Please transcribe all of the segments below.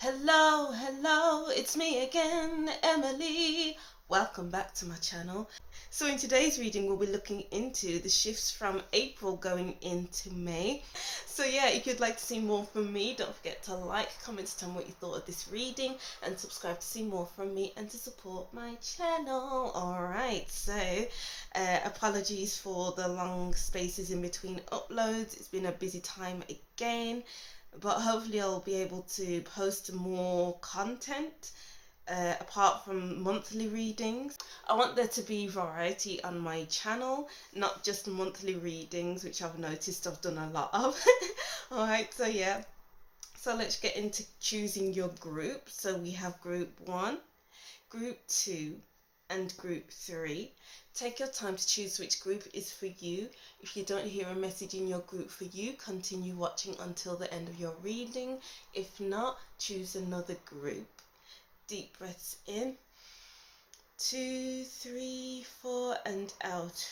Hello, it's me again, Emily. Welcome back to my channel. So in today's reading, we'll be looking into the shifts from April going into May. So yeah, if you'd like to see more from me, don't forget to like, comment, tell me what you thought of this reading, and subscribe to see more from me and to support my channel. Alright, so apologies for the long spaces in between uploads. It's been a busy time again, but hopefully I'll be able to post more content apart from monthly readings. I want there to be variety on my channel, not just monthly readings, which I've noticed I've done a lot of. Alright, so yeah, so let's get into choosing your group. So we have group 1, group 2 and group 3. Take your time to choose which group is for you. If you don't hear a message in your group for you, continue watching until the end of your reading. If not, choose another group. Deep breaths in. 2, 3, 4 and out.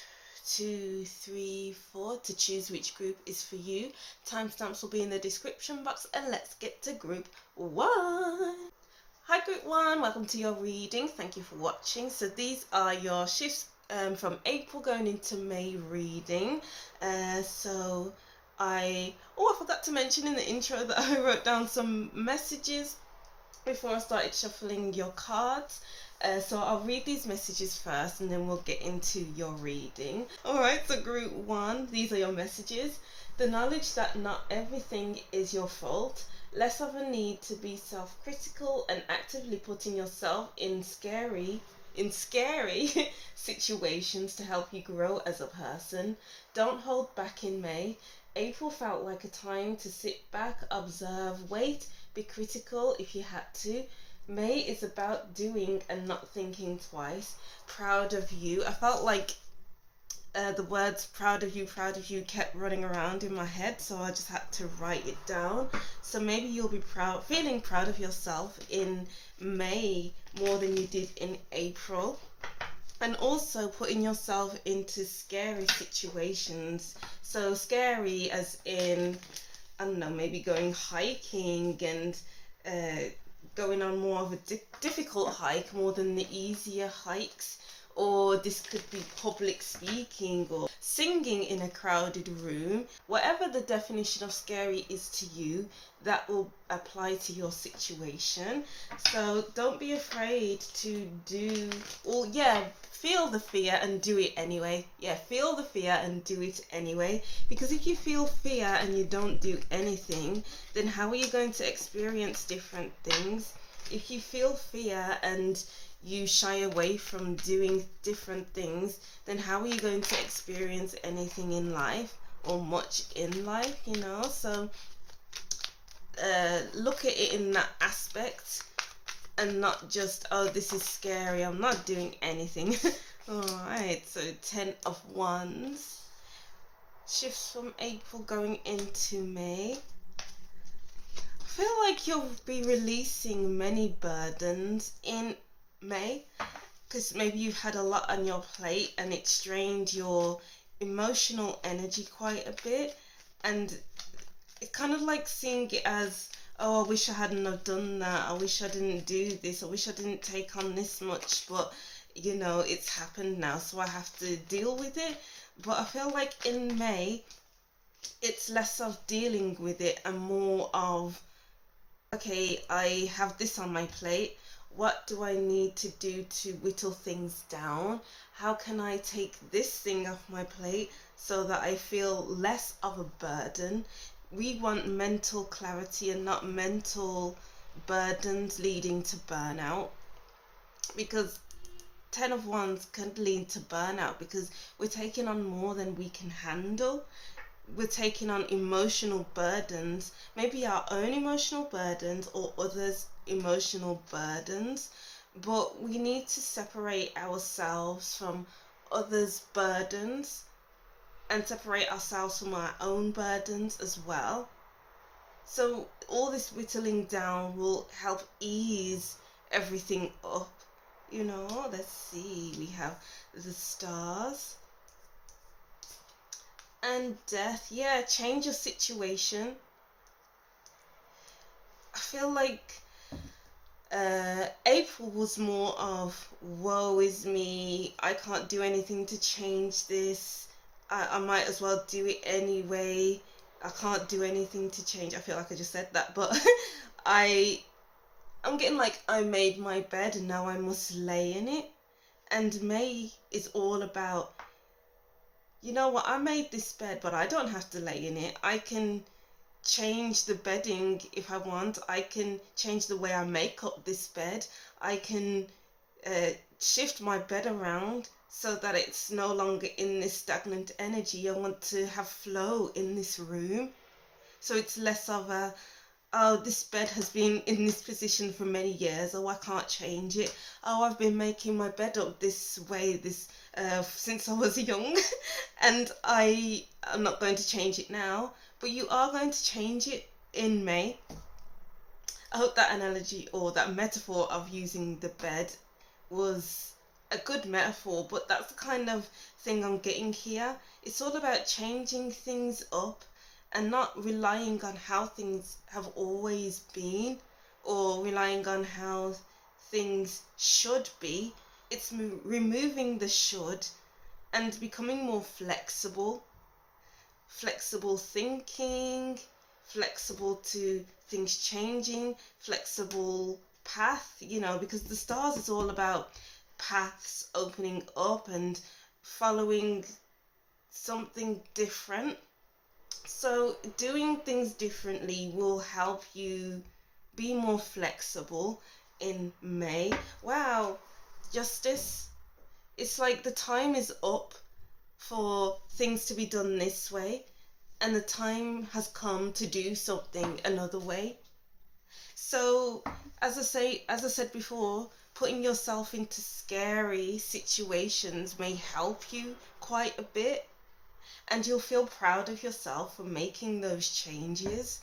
2, 3, 4 to choose which group is for you. Timestamps will be in the description box, and let's get to group 1. Hi group 1, welcome to your reading. Thank you for watching. So these are your shifts from April going into May reading. I forgot to mention in the intro that I wrote down some messages before I started shuffling your cards. So I'll read these messages first and then we'll get into your reading. Alright, so group 1, these are your messages. The knowledge that not everything is your fault. Less of a need to be self-critical and actively putting yourself in scary situations to help you grow as a person. Don't hold back in May. April felt like a time to sit back, observe, wait, be critical if you had to. May is about doing and not thinking twice. Proud of you. I felt like the words proud of you kept running around in my head, so I just had to write it down. So maybe you'll be feeling proud of yourself in May more than you did in April. And also putting yourself into scary situations. So scary as in, I don't know, maybe going hiking and going on more of a difficult hike more than the easier hikes. Or this could be public speaking or singing in a crowded room. Whatever the definition of scary is to you, that will apply to your situation. So don't be afraid to feel the fear and do it anyway. Feel the fear and do it anyway. Because if you feel fear and you don't do anything, then how are you going to experience different things? If you feel fear and you shy away from doing different things, then how are you going to experience anything in life or much in life, you know? So look at it in that aspect and not just, oh, this is scary, I'm not doing anything. Alright, so 10 of Wands. Shifts from April going into May. I feel like you'll be releasing many burdens in May, because maybe you've had a lot on your plate and it strained your emotional energy quite a bit, and it's kind of like seeing it as, oh, I wish I hadn't have done that, I wish I didn't do this, I wish I didn't take on this much, but you know, it's happened now, so I have to deal with it. But I feel like in May it's less of dealing with it and more of, okay, I have this on my plate. What do I need to do to whittle things down? How can I take this thing off my plate so that I feel less of a burden? We want mental clarity and not mental burdens leading to burnout, because 10 of Wands can lead to burnout because we're taking on more than we can handle. We're taking on emotional burdens, maybe our own emotional burdens or others' emotional burdens, but we need to separate ourselves from others' burdens and separate ourselves from our own burdens as well. So all this whittling down will help ease everything up, you know. Let's see, we have the stars and death. Yeah, change your situation. I feel like April was more of woe is me, I can't do anything to change this, I might as well do it anyway, I can't do anything to change. I feel like I just said that, but I'm getting like, I made my bed and now I must lay in it. And May is all about, you know what, I made this bed, but I don't have to lay in it. I can change the bedding if I want. I can change the way I make up this bed. I can shift my bed around so that it's no longer in this stagnant energy. I want to have flow in this room. So it's less of a, oh, this bed has been in this position for many years. Oh, I can't change it. Oh, I've been making my bed up this way since I was young, and I'm not going to change it now. But you are going to change it in May. I hope that analogy or that metaphor of using the bed was a good metaphor, but that's the kind of thing I'm getting here. It's all about changing things up and not relying on how things have always been or relying on how things should be. It's removing the should and becoming more flexible thinking, flexible to things changing, flexible path, because the stars is all about paths opening up and following something different. So doing things differently will help you be more flexible in May. Wow, Justice. It's like the time is up for things to be done this way, and the time has come to do something another way. So as I said before, putting yourself into scary situations may help you quite a bit, and you'll feel proud of yourself for making those changes,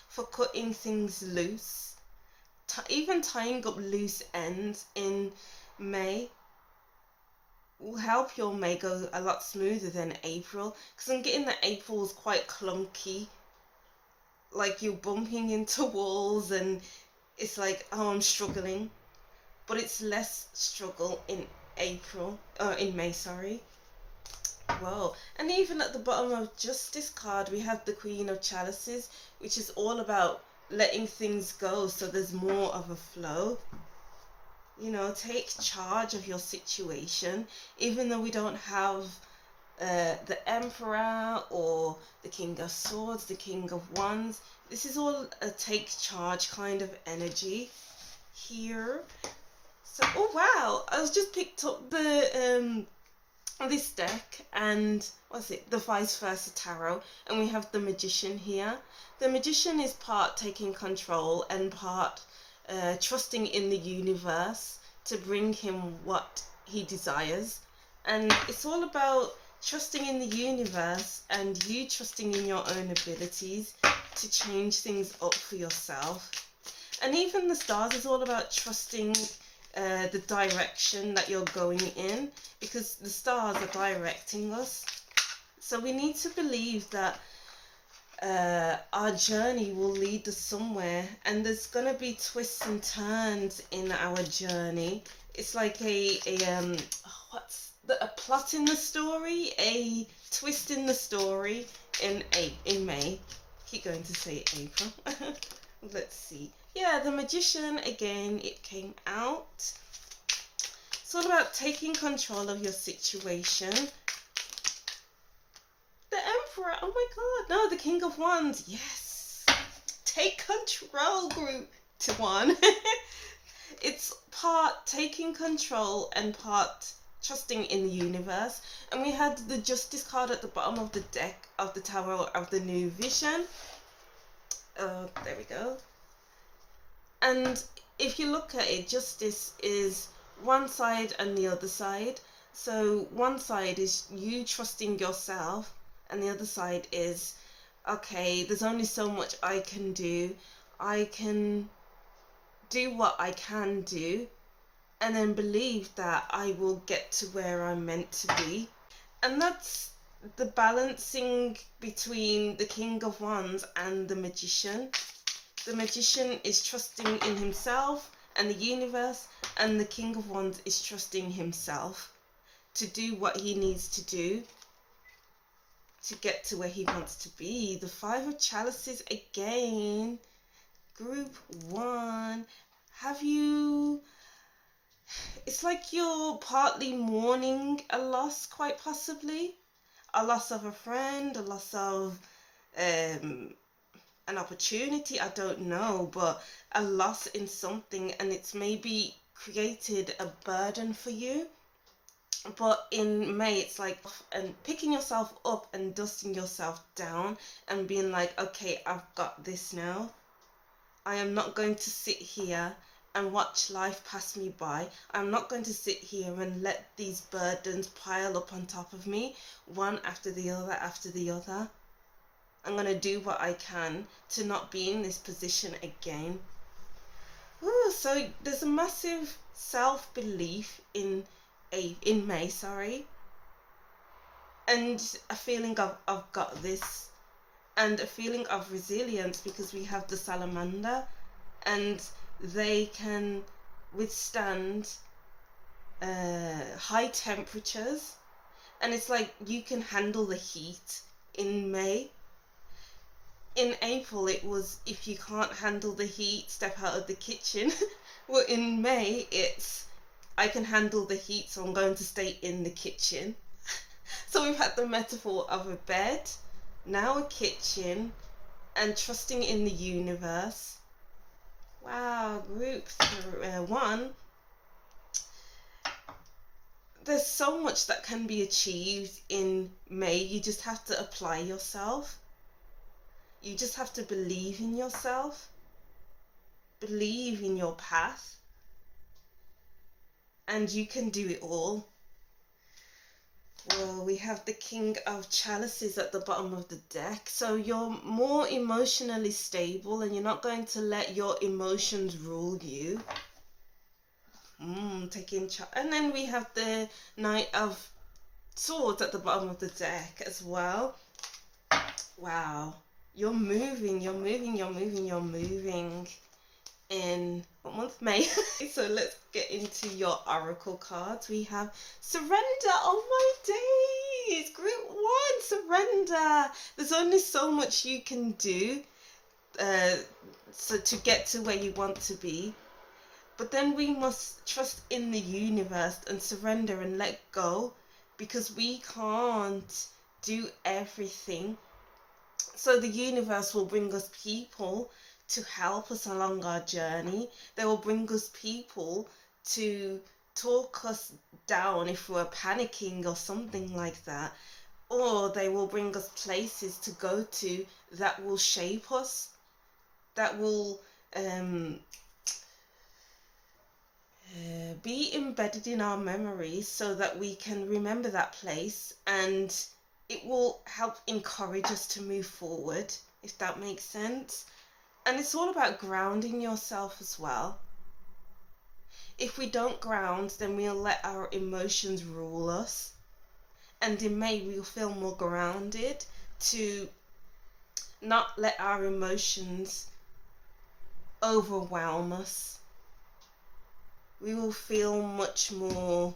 for cutting things loose, even tying up loose ends in May will help your May go a lot smoother than April, because I'm getting that April was quite clunky, like you're bumping into walls and it's like, oh, I'm struggling. But it's less struggle in May, sorry. Whoa. And even at the bottom of Justice card, we have the Queen of Chalices, which is all about letting things go so there's more of a flow. Take charge of your situation. Even though we don't have the Emperor or the King of Swords, the King of Wands, this is all a take charge kind of energy here. So, oh wow, I was just picked up the this deck, and what's it, the Vice Versa Tarot, and we have the Magician here. The Magician is part taking control and part trusting in the universe to bring him what he desires. And it's all about trusting in the universe and you trusting in your own abilities to change things up for yourself. And even the stars is all about trusting the direction that you're going in, because the stars are directing us. So we need to believe that our journey will lead us somewhere, and there's gonna be twists and turns in our journey. It's like a plot in the story, a twist in the story in May. Keep going to say April. Let's see. Yeah, the Magician again. It came out. It's all about taking control of your situation. The Emperor, oh my god, no, the King of Wands, yes. Take control, group to one. It's part taking control and part trusting in the universe. And we had the Justice card at the bottom of the deck of the Tower of the New Vision. There we go. And if you look at it, Justice is one side and the other side. So one side is you trusting yourself, and the other side is, okay, there's only so much I can do. I can do what I can do, and then believe that I will get to where I'm meant to be. And that's the balancing between the King of Wands and the Magician. The Magician is trusting in himself and the universe, and the King of Wands is trusting himself to do what he needs to do to get to where he wants to be. The Five of Chalices again. Group 1. Have you... It's like you're partly mourning a loss, quite possibly. A loss of a friend, a loss of an opportunity, I don't know, but a loss in something, and it's maybe created a burden for you. But in May, it's like and picking yourself up and dusting yourself down and being like, okay, I've got this now. I am not going to sit here and watch life pass me by. I'm not going to sit here and let these burdens pile up on top of me, one after the other after the other. I'm going to do what I can to not be in this position again. Ooh, so there's a massive self-belief in May, sorry, and a feeling of I've got this, and a feeling of resilience, because we have the salamander, and they can withstand high temperatures, and it's like you can handle the heat in May. In April it was, if you can't handle the heat, step out of the kitchen. Well, in May it's, I can handle the heat, so I'm going to stay in the kitchen. So we've had the metaphor of a bed, now a kitchen, and trusting in the universe. Wow, group 1. There's so much that can be achieved in May. You just have to apply yourself. You just have to believe in yourself. Believe in your path. And you can do it all. Well, we have the King of Chalices at the bottom of the deck. So you're more emotionally stable and you're not going to let your emotions rule you. And then we have the Knight of Swords at the bottom of the deck as well. Wow. You're moving, you're moving, you're moving, you're moving. In what month? May. So let's get into your oracle cards. We have surrender. Oh my days, group 1, surrender. There's only so much you can do so to get to where you want to be, but then we must trust in the universe and surrender and let go, because we can't do everything. So the universe will bring us people to help us along our journey. They will bring us people to talk us down if we're panicking or something like that. Or they will bring us places to go to that will shape us, that will be embedded in our memories so that we can remember that place, and it will help encourage us to move forward, if that makes sense. And it's all about grounding yourself as well. If we don't ground, then we'll let our emotions rule us. And in May, we'll feel more grounded to not let our emotions overwhelm us. We will feel much more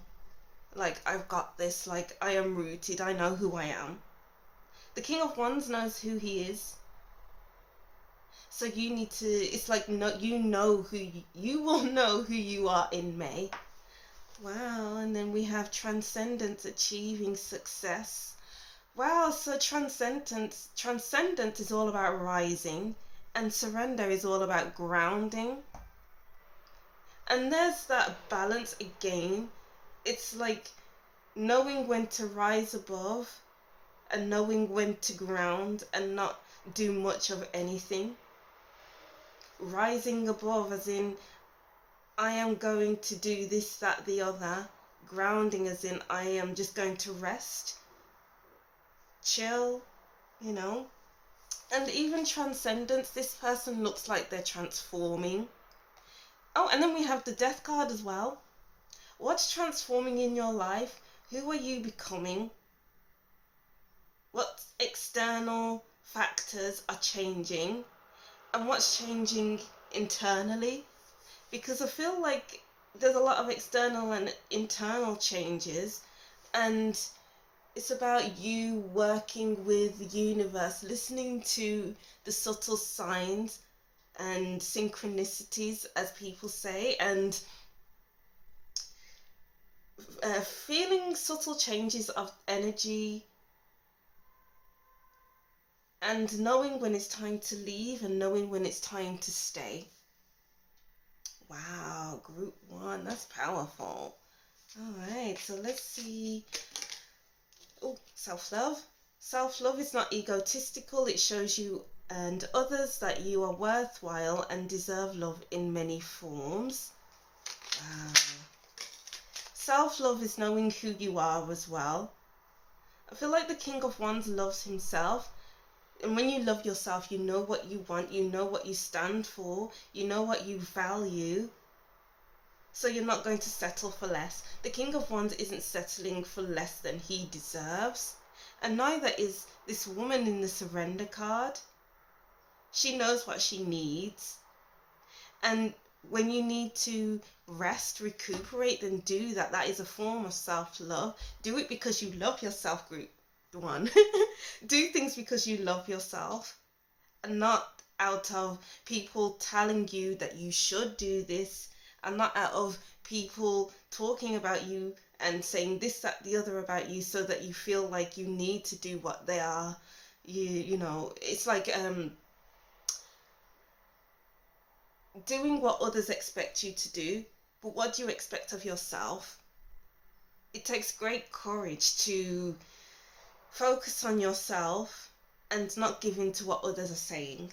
like, I've got this, like I am rooted, I know who I am. The King of Wands knows who he is. So you need to, it's like, no, you will know who you are in May. Wow, and then we have transcendence, achieving success. Wow, so transcendence is all about rising, and surrender is all about grounding. And there's that balance again. It's like knowing when to rise above and knowing when to ground and not do much of anything. Rising above as in, I am going to do this, that, the other. Grounding as in, I am just going to rest, chill, you know. And even transcendence, this person looks like they're transforming. Oh, and then we have the Death card as well. What's transforming in your life? Who are you becoming? What external factors are changing? And what's changing internally? because I feel like there's a lot of external and internal changes, and it's about you working with the universe, listening to the subtle signs and synchronicities, as people say, and feeling subtle changes of energy, and knowing when it's time to leave and knowing when it's time to stay. Wow, group 1, that's powerful. All right, so let's see. Oh, self-love. Self-love is not egotistical. It shows you and others that you are worthwhile and deserve love in many forms. Wow. Self-love is knowing who you are as well. I feel like the King of Wands loves himself. And when you love yourself, you know what you want, you know what you stand for, you know what you value. So you're not going to settle for less. The King of Wands isn't settling for less than he deserves. And neither is this woman in the Surrender card. She knows what she needs. And when you need to rest, recuperate, then do that. That is a form of self-love. Do it because you love yourself, group 1. Do things because you love yourself, and not out of people telling you that you should do this, and not out of people talking about you and saying this, that, the other about you, so that you feel like you need to do what they are. You know, it's like doing what others expect you to do, but what do you expect of yourself? It takes great courage to focus on yourself and not give in to what others are saying.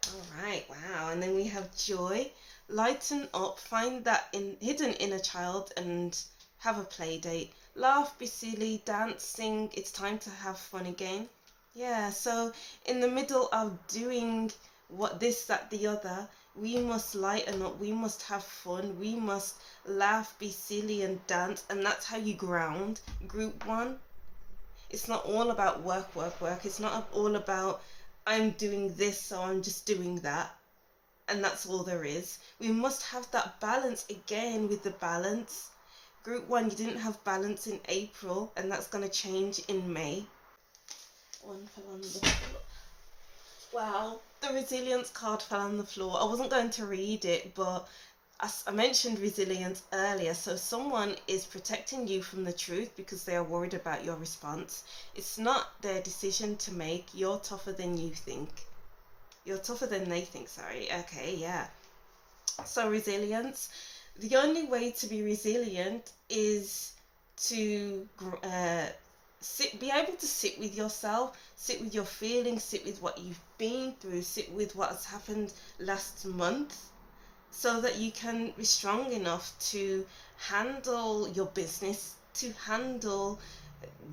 All right, wow. And then we have joy. Lighten up, find that hidden inner child and have a play date. Laugh, be silly, dance, sing. It's time to have fun again. Yeah, so in the middle of doing what this, that, the other, we must lighten up, we must have fun, we must laugh, be silly and dance, and that's how you ground. Group 1. It's not all about work, work, work. It's not all about I'm doing this, so I'm just doing that, and that's all there is. We must have that balance again with the balance. Group 1, you didn't have balance in April, and that's going to change in May. One fell on the floor. Wow, the resilience card fell on the floor. I wasn't going to read it, but as I mentioned resilience earlier, so someone is protecting you from the truth because they are worried about your response. It's not their decision to make. You're tougher than you think. You're tougher than they think, sorry. Okay, yeah. So resilience. The only way to be resilient is to be able to sit with yourself, sit with your feelings, sit with what you've been through, sit with what has happened last month, so that you can be strong enough to handle your business, to handle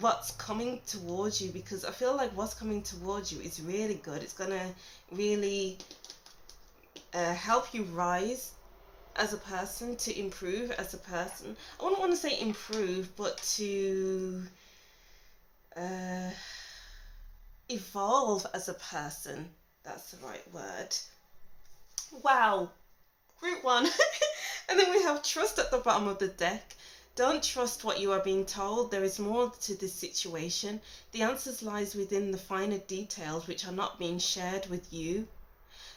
what's coming towards you, because I feel like what's coming towards you is really good. It's going to really help you rise as a person, to improve as a person. I wouldn't want to say improve, but to evolve as a person. That's the right word. Wow. Group 1. And then we have trust at the bottom of the deck. Don't trust what you are being told. There is more to this situation. The answers lies within the finer details which are not being shared with you.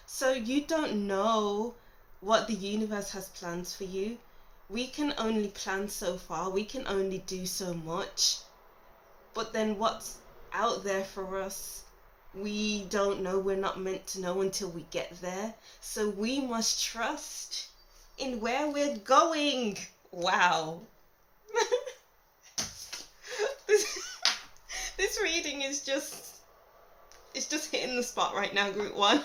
So you don't know what the universe has plans for you. We can only plan so far. We can only do so much. But then what's out there for us, we don't know. We're not meant to know until we get there. So we must trust in where we're going. Wow. This reading is it's just hitting the spot right now, group 1.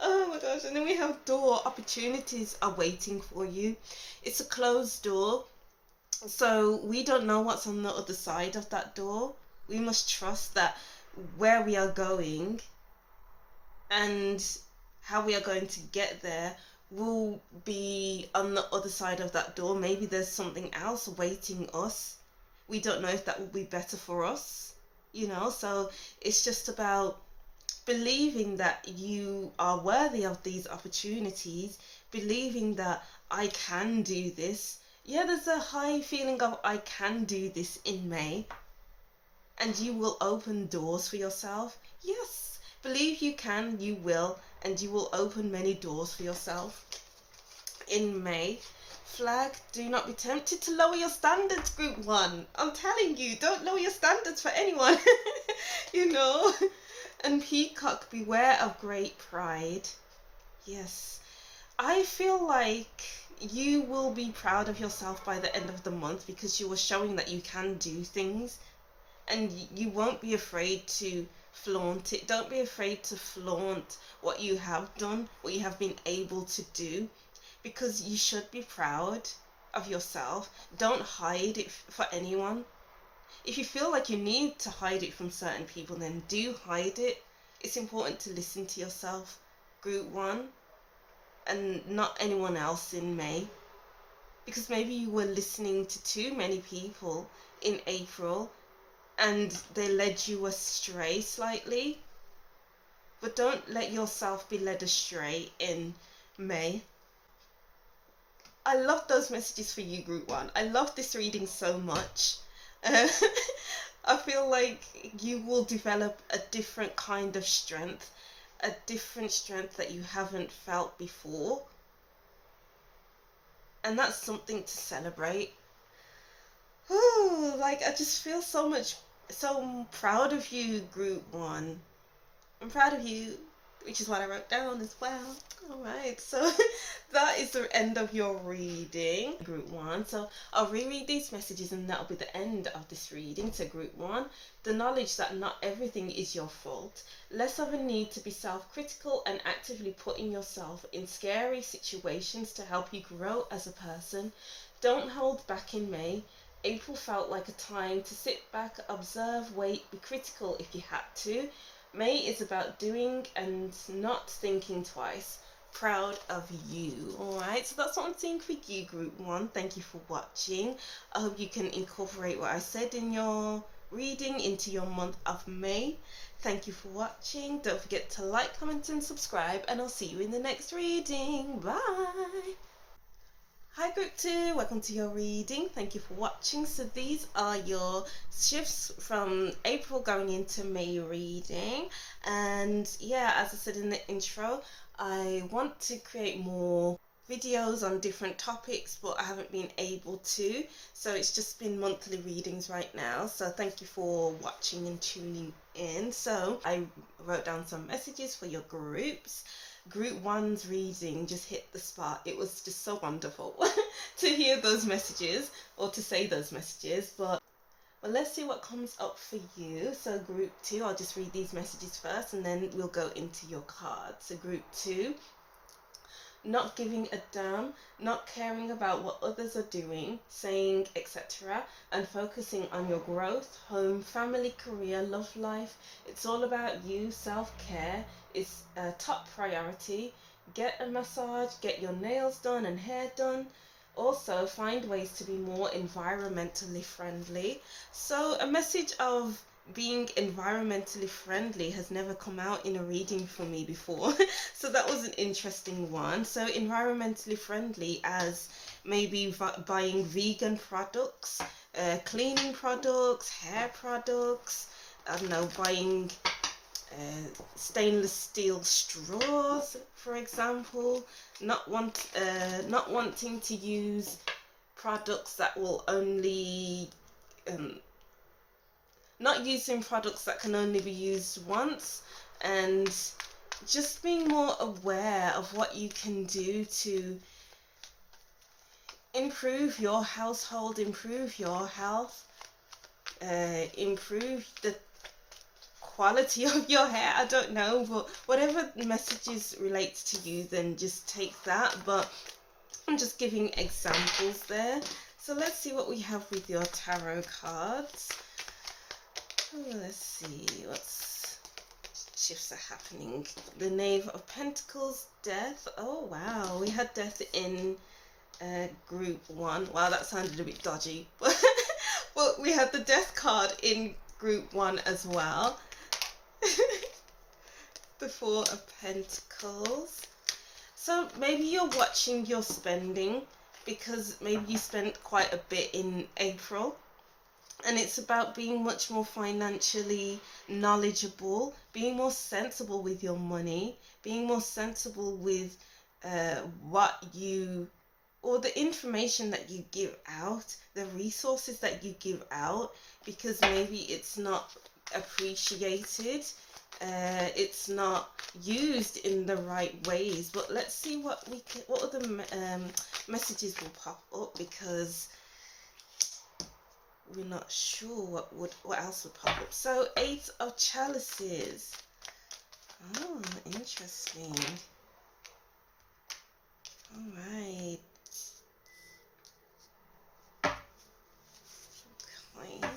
Oh my gosh. And then we have door. Opportunities are waiting for you. It's a closed door, so we don't know what's on the other side of that door. We must trust that where we are going and how we are going to get there will be on the other side of that door. Maybe there's something else awaiting us. We don't know if that will be better for us, you know. So it's just about believing that you are worthy of these opportunities, believing that I can do this. Yeah, there's a high feeling of I can do this in May, and you will open doors for yourself. Yes, believe you can, you will, and you will open many doors for yourself in May. Flag, do not be tempted to lower your standards, group 1. I'm telling you, don't lower your standards for anyone. You know. And Peacock, beware of great pride. Yes. I feel like you will be proud of yourself by the end of the month because you are showing that you can do things, and you won't be afraid to flaunt it. Don't be afraid to flaunt what you have done, what you have been able to do, because you should be proud of yourself. Don't hide it for anyone. If you feel like you need to hide it from certain people, then do hide it. It's important to listen to yourself, group 1, and not anyone else in May. Because maybe you were listening to too many people in April and they led you astray slightly. But don't let yourself be led astray in May. I love those messages for you, group 1. I love this reading so much. I feel like you will develop a different kind of strength, a different strength that you haven't felt before. And that's something to celebrate. Ooh, like I just feel so proud of you, group 1. I'm proud of you, which is what I wrote down as well. Alright, so that is the end of your reading, group 1. So I'll reread these messages and that'll be the end of this reading. So group 1, the knowledge that not everything is your fault, less of a need to be self-critical and actively putting yourself in scary situations to help you grow as a person. Don't hold back in May. April felt like a time to sit back, observe, wait, be critical if you had to. May is about doing and not thinking twice. Proud of you. Alright, so that's what I'm seeing for you, group 1. Thank you for watching. I hope you can incorporate what I said in your reading into your month of May. Thank you for watching. Don't forget to like, comment and subscribe, and I'll see you in the next reading. Bye. Hi group 2, welcome to your reading. Thank you for watching. So these are your shifts from April going into May reading. And yeah, as I said in the intro, I want to create more videos on different topics, but I haven't been able to. So it's just been monthly readings right now. So thank you for watching and tuning in. So I wrote down some messages for your groups. Group 1's reading just hit the spot. It was just so wonderful to hear those messages or to say those messages. But well, let's see what comes up for you. So group 2, I'll just read these messages first and then we'll go into your cards. So group 2, not giving a damn, not caring about what others are doing, saying, etc., and focusing on your growth, home, family, career, love life. It's all about you. Self-care is a top priority. Get a massage, get your nails done and hair done. Also, find ways to be more environmentally friendly. So a message of being environmentally friendly has never come out in a reading for me before. So that was an interesting one. So environmentally friendly as maybe buying vegan products, cleaning products, hair products, I don't know, buying stainless steel straws, for example, not wanting to use products that will only not using products that can only be used once, and just being more aware of what you can do to improve your household, improve your health, improve the quality of your hair. I don't know, but whatever messages relates to you, then just take that. But I'm just giving examples there. So let's see what we have with your tarot cards. Let's see what shifts are happening. The Knave of Pentacles, Death. Oh wow, we had Death in group 1. Wow, that sounded a bit dodgy. But we had the Death card in group 1 as well. The Four of Pentacles. So maybe you're watching your spending, because maybe you spent quite a bit in April, and it's about being much more financially knowledgeable, being more sensible with your money, being more sensible with what you, or the information that you give out, the resources that you give out, because maybe it's not appreciated, it's not used in the right ways. But let's see what we can, what other messages will pop up, because we're not sure what else would pop up. So 8 of Chalices. Oh, interesting. All right. Okay.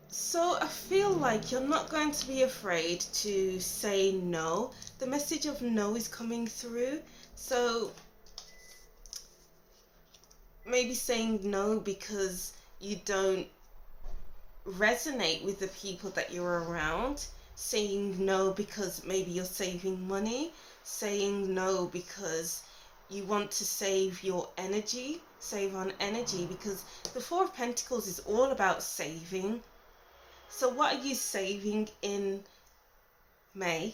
So I feel like you're not going to be afraid to say no. The message of no is coming through. So maybe saying no because you don't resonate with the people that you're around. Saying no because maybe you're saving money. Saying no because you want to save your energy. Save on energy, because the Four of Pentacles is all about saving. So what are you saving in May?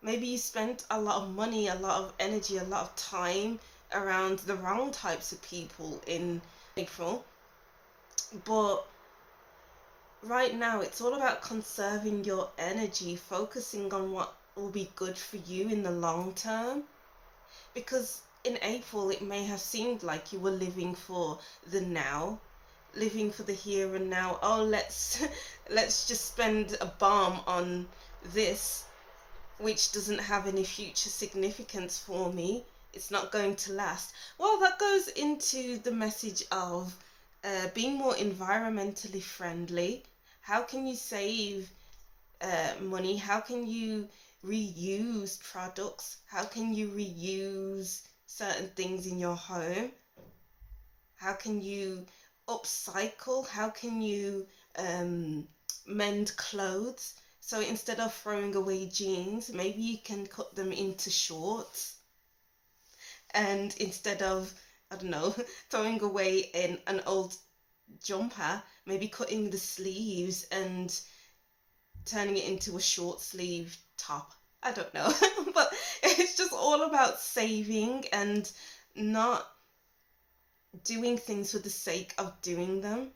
Maybe you spent a lot of money, a lot of energy, a lot of time around the wrong types of people in April. But right now it's all about conserving your energy, focusing on what will be good for you in the long term. Because in April it may have seemed like you were living for the now, living for the here and now. Oh, let's just spend a bomb on this, which doesn't have any future significance for me. It's not going to last. Well, that goes into the message of being more environmentally friendly. How can you save money? How can you reuse products? How can you reuse certain things in your home? How can you upcycle? How can you mend clothes? So instead of throwing away jeans, maybe you can cut them into shorts. And instead of, I don't know, throwing away an old jumper, maybe cutting the sleeves and turning it into a short sleeve top. I don't know. But it's just all about saving and not doing things for the sake of doing them.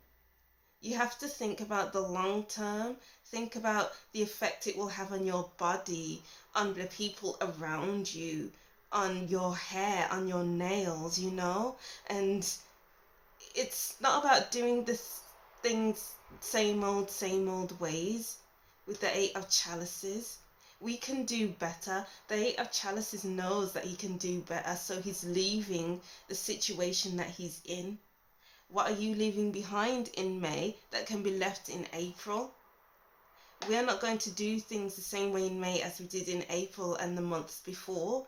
You have to think about the long term. Think about the effect it will have on your body, on the people around you, on your hair, on your nails, you know? And it's not about doing the things same old ways. With the 8 of Chalices, we can do better. The 8 of Chalices knows that he can do better, so he's leaving the situation that he's in. What are you leaving behind in May that can be left in April? We're not going to do things the same way in May as we did in April and the months before,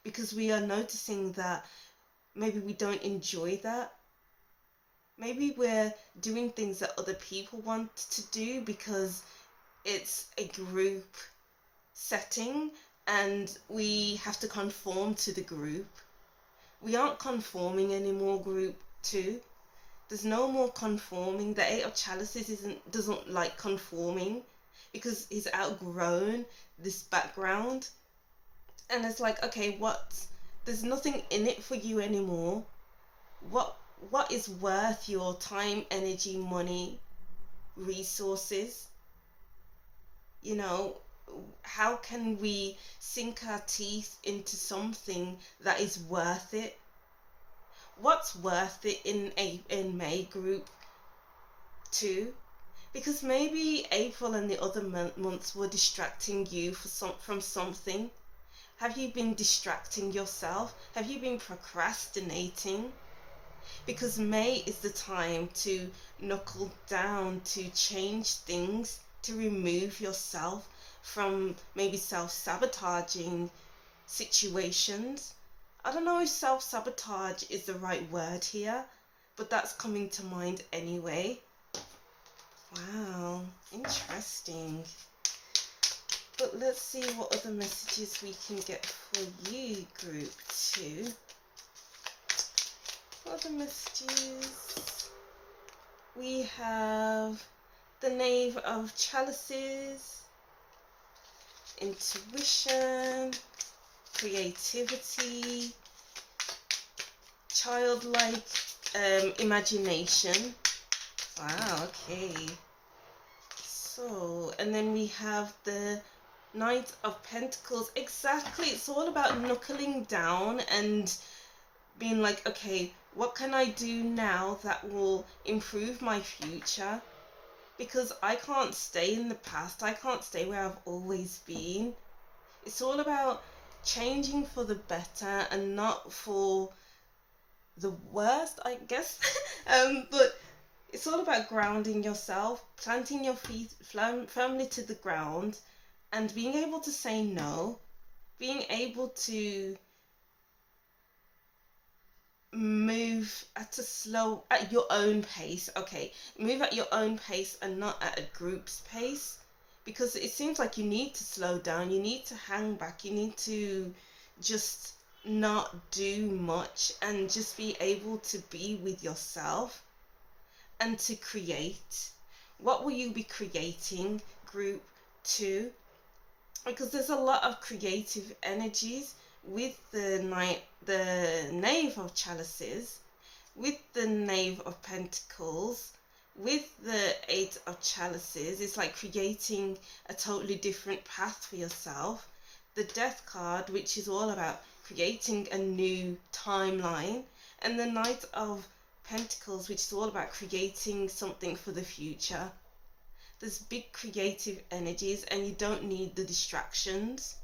because we are noticing that maybe we don't enjoy that. Maybe we're doing things that other people want to do because it's a group setting and we have to conform to the group. We aren't conforming anymore, group 2. There's no more conforming. The 8 of Chalices doesn't like conforming, because he's outgrown this background. And it's like, okay, there's nothing in it for you anymore. What is worth your time, energy, money, resources? You know, how can we sink our teeth into something that is worth it? What's worth it in May, group 2? Because maybe April and the other months were distracting you from something. Have you been distracting yourself? Have you been procrastinating? Because May is the time to knuckle down, to change things, to remove yourself from maybe self-sabotaging situations. I don't know if self-sabotage is the right word here, but that's coming to mind anyway. Wow, interesting. But let's see what other messages we can get for you, group 2. What other messages? We have the Knave of Chalices, intuition, creativity, childlike imagination. Wow, okay. So, and then we have the Knight of Pentacles. Exactly, it's all about knuckling down and being like, okay, what can I do now that will improve my future? Because I can't stay in the past. I can't stay where I've always been. It's all about changing for the better and not for the worst, I guess. But it's all about grounding yourself, planting your feet firmly to the ground, and being able to say no, being able to move at your own pace. Okay, move at your own pace and not at a group's pace, because it seems like you need to slow down, you need to hang back, you need to just not do much and just be able to be with yourself and to create. What will you be creating, group 2? Because there's a lot of creative energies with the Knave of Chalices, with the Knave of Pentacles, with the Eight of Chalices. It's like creating a totally different path for yourself. The Death card, which is all about creating a new timeline, and the Knight of Pentacles, which is all about creating something for the future. There's big creative energies and you don't need the distractions.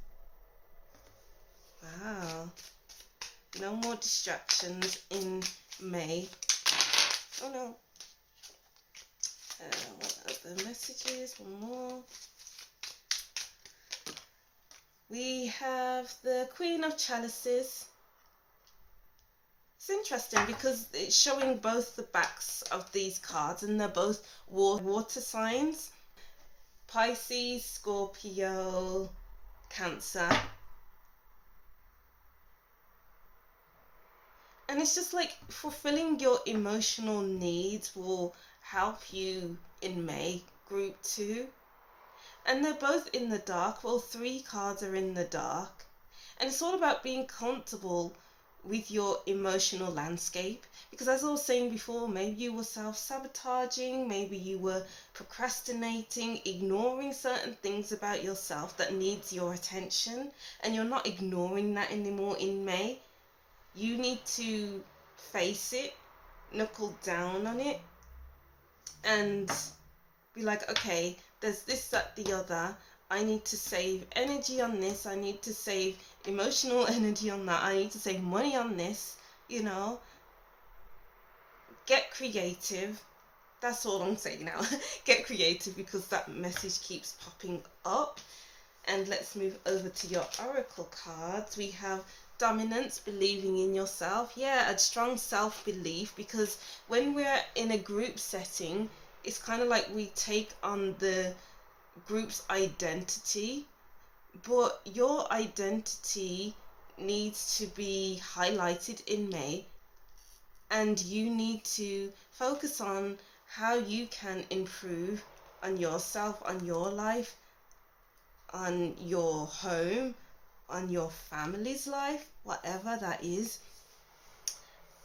Wow. No more distractions in May. Oh no. What other messages? One more. We have the Queen of Chalices. It's interesting because it's showing both the backs of these cards and they're both water signs. Pisces, Scorpio, Cancer. And it's just like fulfilling your emotional needs will help you in May, group 2. And they're both in the dark. Well, 3 cards are in the dark. And it's all about being comfortable with your emotional landscape, because as I was saying before, maybe you were self-sabotaging, maybe you were procrastinating, ignoring certain things about yourself that needs your attention, and you're not ignoring that anymore in May. You need to face it, knuckle down on it, and be like, okay, there's this, that, the other. I need to save energy on this. I need to save emotional energy on that. I need to save money on this, you know. Get creative. That's all I'm saying now. Get creative, because that message keeps popping up. And let's move over to your oracle cards. We have dominance, believing in yourself. Yeah, a strong self-belief, because when we're in a group setting, it's kind of like we take on the group's identity, but your identity needs to be highlighted in May, and you need to focus on how you can improve on yourself, on your life, on your home, on your family's life, whatever that is.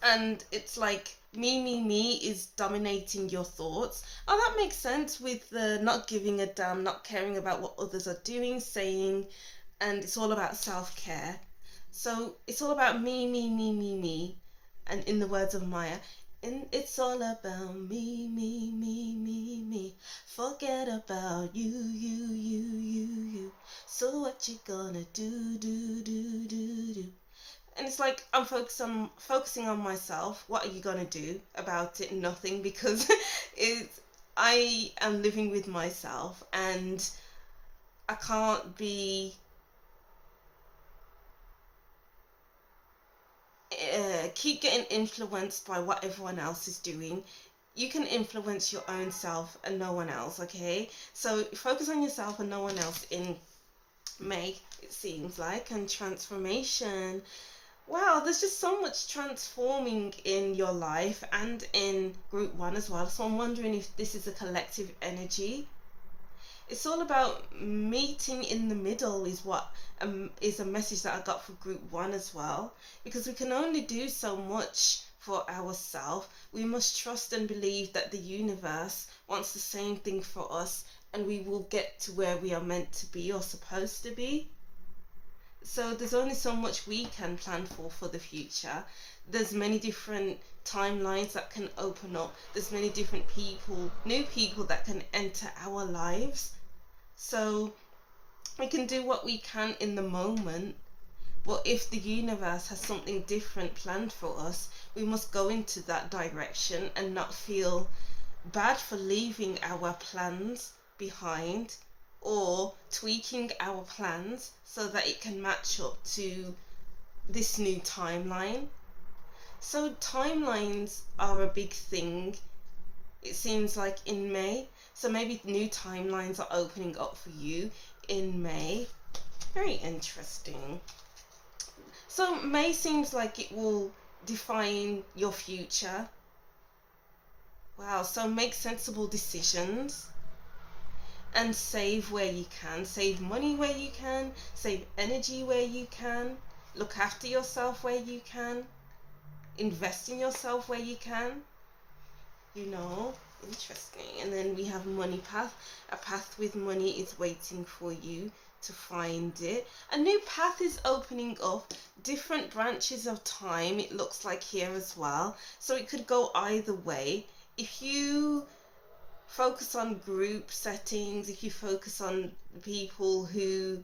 And it's like me is dominating your thoughts. Oh, that makes sense with the not giving a damn, not caring about what others are doing, saying, and it's all about self-care. So it's all about me. And in the words of Maya, it's all about me. Forget about you. So what you gonna do? And it's like I'm focusing on myself. What are you gonna do about it? Nothing, because I am living with myself, and I can't be keep getting influenced by what everyone else is doing. You can influence your own self and no one else, okay? So focus on yourself and no one else in May, it seems like, and transformation. Wow, there's just so much transforming in your life and in group one as well. So I'm wondering if this is a collective energy. It's all about meeting in the middle is what is a message that I got for group one as well, because we can only do so much for ourselves. We must trust and believe that the universe wants the same thing for us, and we will get to where we are meant to be or supposed to be. So there's only so much we can plan for the future. There's many different timelines that can open up. There's many different people, new people that can enter our lives. So we can do what we can in the moment, but if the universe has something different planned for us, we must go into that direction and not feel bad for leaving our plans behind or tweaking our plans so that it can match up to this new timeline. So timelines are a big thing, it seems like, in May. So maybe new timelines are opening up for you in May. Very interesting. So May seems like it will define your future. Wow, so make sensible decisions and save where you can. Save money where you can. Save energy where you can. Look after yourself where you can. Invest in yourself where you can. You know, interesting. And then we have money path. A path with money is waiting for you to find it. A new path is opening up, different branches of time, it looks like here as well. So it could go either way. If you focus on group settings, if you focus on people who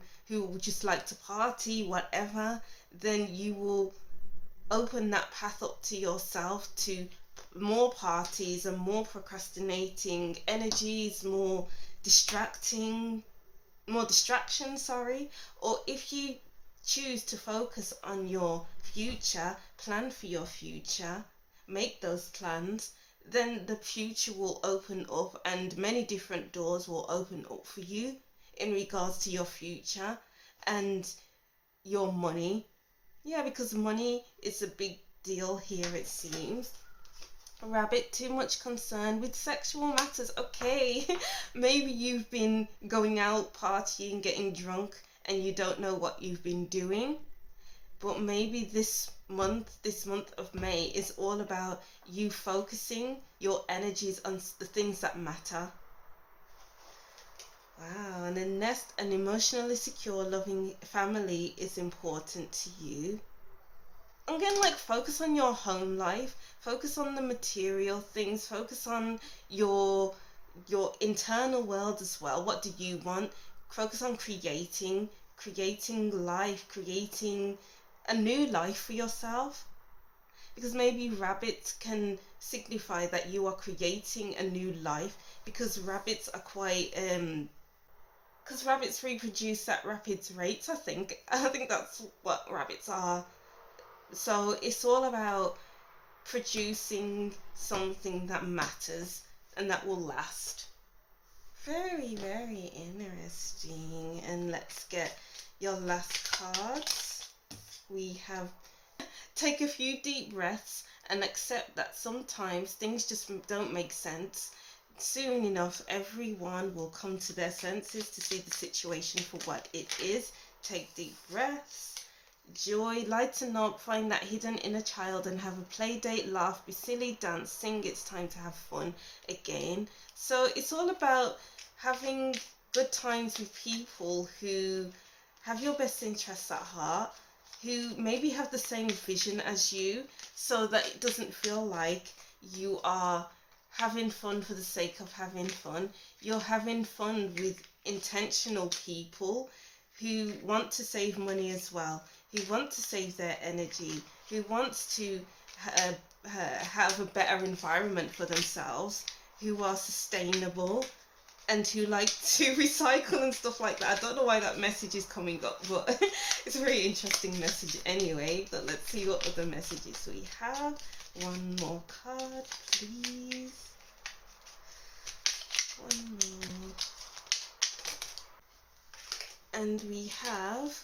just like to party, whatever, then you will open that path up to yourself to more parties and more procrastinating energies, more distractions, sorry. Or if you choose to focus on your future, plan for your future, make those plans, then the future will open up and many different doors will open up for you in regards to your future and your money. Yeah, because money is a big deal here, it seems. Rabbit, too much concern with sexual matters. Okay, maybe you've been going out partying, getting drunk, and you don't know what you've been doing. But maybe this month of May is all about you focusing your energies on the things that matter. Wow, and a nest, an emotionally secure, loving family is important to you. Again, like, focus on your home life, focus on the material things, focus on your internal world as well. What do you want? Focus on creating life, creating a new life for yourself. Because maybe rabbits can signify that you are creating a new life, because rabbits are quite because rabbits reproduce at rapid rates, I think that's what rabbits are. So it's all about producing something that matters and that will last. Very, very interesting. And let's get your last cards. We have, take a few deep breaths and accept that sometimes things just don't make sense. Soon enough, everyone will come to their senses to see the situation for what it is. Take deep breaths. Joy, lighten up, find that hidden inner child and have a play date, laugh, be silly, dance, sing. It's time to have fun again. So it's all about having good times with people who have your best interests at heart, who maybe have the same vision as you, so that it doesn't feel like you are having fun for the sake of having fun. You're having fun with intentional people who want to save money as well, who want to save their energy, who wants to have a better environment for themselves, who are sustainable, and who like to recycle and stuff like that. I don't know why that message is coming up, but it's a very interesting message anyway. But let's see what other messages we have. One more card, please. One more. And we have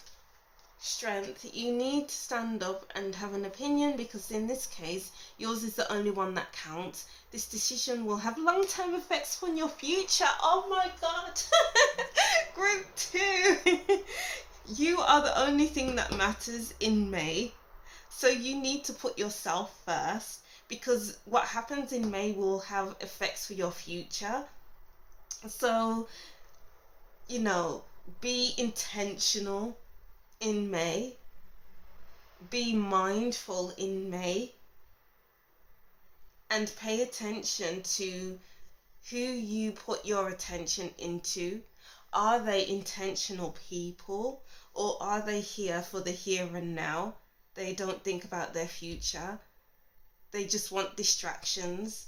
strength. You need to stand up and have an opinion, because in this case yours is the only one that counts. This decision will have long-term effects on your future. Oh my god. Group 2. You are the only thing that matters in May, so you need to put yourself first, because what happens in May will have effects for your future. So, you know, be intentional in May, be mindful in May, and pay attention to who you put your attention into. Are they intentional people, or are they here for the here and now? They don't think about their future. They just want distractions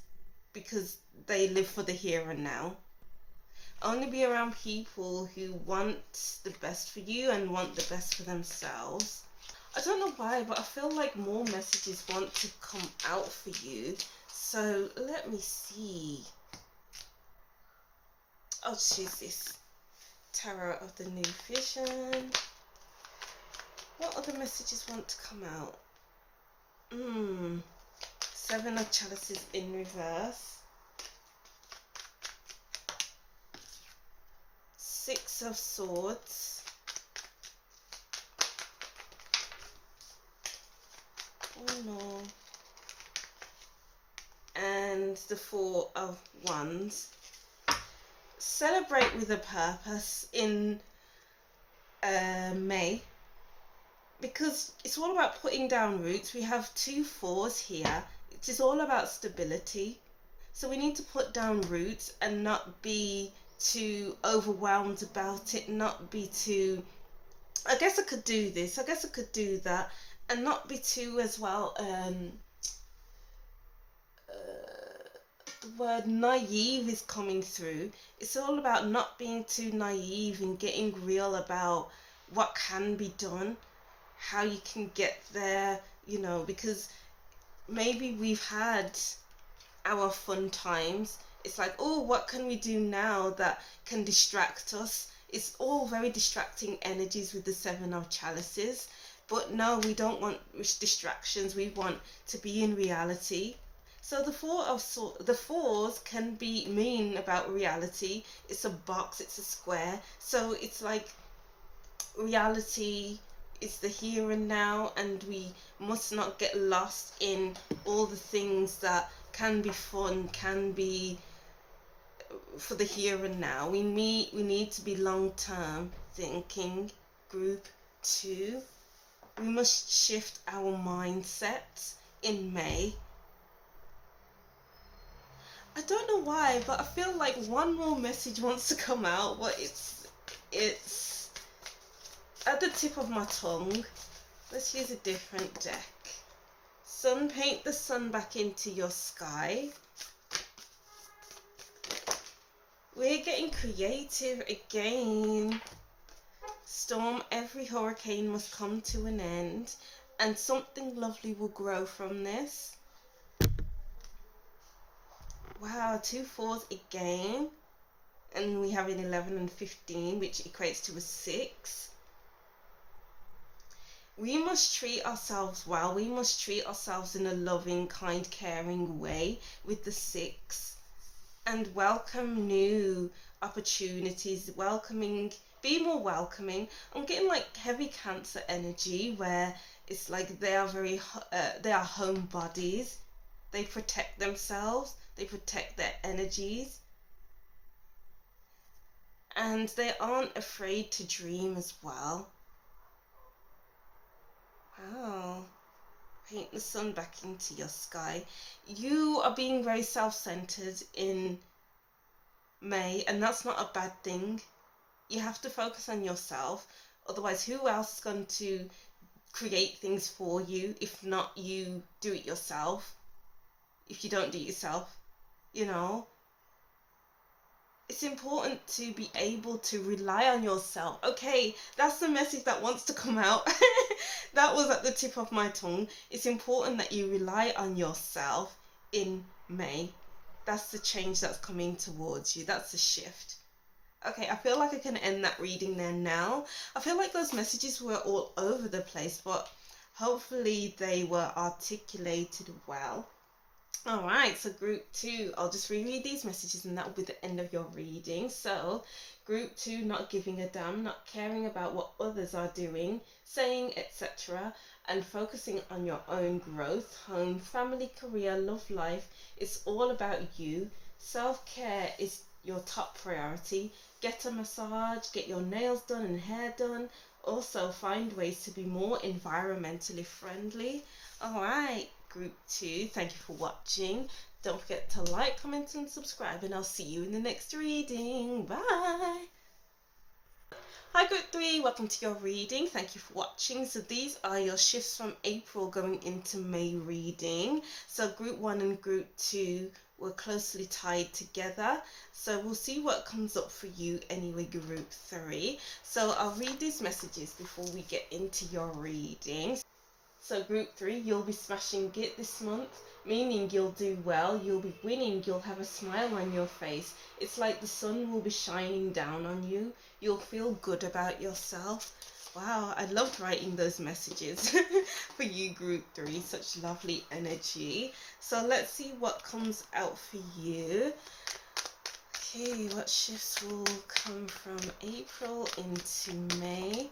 because they live for the here and now. Only be around people who want the best for you and want the best for themselves. I don't know why, but I feel like more messages want to come out for you. So let me see. I'll choose this Tarot of the New Vision. What other messages want to come out? Seven of Chalices in reverse. Six of Swords. Oh no. And the Four of Wands. Celebrate with a purpose in May, because it's all about putting down roots. We have 2 fours here. It is all about stability. So we need to put down roots and not be too overwhelmed about it, not be too, I guess I could do this, I guess I could do that, and not be too as well, the word naive is coming through. It's all about not being too naive and getting real about what can be done, how you can get there, you know, because maybe we've had our fun times. It's like, oh, what can we do now that can distract us? It's all very distracting energies with the Seven of Chalices. But no, we don't want distractions. We want to be in reality. So the the fours can mean about reality. It's a box, it's a square. So it's like reality is the here and now, and we must not get lost in all the things that can be fun, can be for the here and now. We need to be long-term thinking. Group 2. We must shift our mindset in May. I don't know why, but I feel like one more message wants to come out, but it's at the tip of my tongue. Let's use a different deck. Sun, paint the sun back into your sky. We're getting creative again. Storm, every hurricane must come to an end, and something lovely will grow from this. Wow, 2 fours again. And we have an 11 and 15, which equates to a 6. We must treat ourselves well. We must treat ourselves in a loving, kind, caring way with the 6. And welcome new opportunities. Be more welcoming. I'm getting like heavy Cancer energy, where it's like they are homebodies. They protect themselves. They protect their energies. And they aren't afraid to dream as well. Wow. Paint the sun back into your sky. You are being very self-centered in May, and that's not a bad thing. You have to focus on yourself. Otherwise, who else is going to create things for you if not you do it yourself? If you don't do it yourself, you know? It's important to be able to rely on yourself. Okay, that's the message that wants to come out. That was at the tip of my tongue. It's important that you rely on yourself in May. That's the change that's coming towards you. That's the shift. Okay, I feel like I can end that reading there now. I feel like those messages were all over the place, but hopefully they were articulated well. Alright, so group 2, I'll just reread these messages and that will be the end of your reading. So, group 2, not giving a damn, not caring about what others are doing, saying, etc., and focusing on your own growth, home, family, career, love life. It's all about you. Self-care is your top priority. Get a massage, get your nails done and hair done. Also, find ways to be more environmentally friendly. Alright, group 2, thank you for watching. Don't forget to like, comment and subscribe, and I'll see you in the next reading. Bye! Hi group 3, welcome to your reading. Thank you for watching. So these are your shifts from April going into May reading. So group 1 and group 2 were closely tied together. So we'll see what comes up for you anyway, group 3. So I'll read these messages before we get into your reading. So group 3, you'll be smashing it this month, meaning you'll do well, you'll be winning, you'll have a smile on your face. It's like the sun will be shining down on you. You'll feel good about yourself. Wow, I loved writing those messages for you group 3, such lovely energy. So let's see what comes out for you. Okay, what shifts will come from April into May?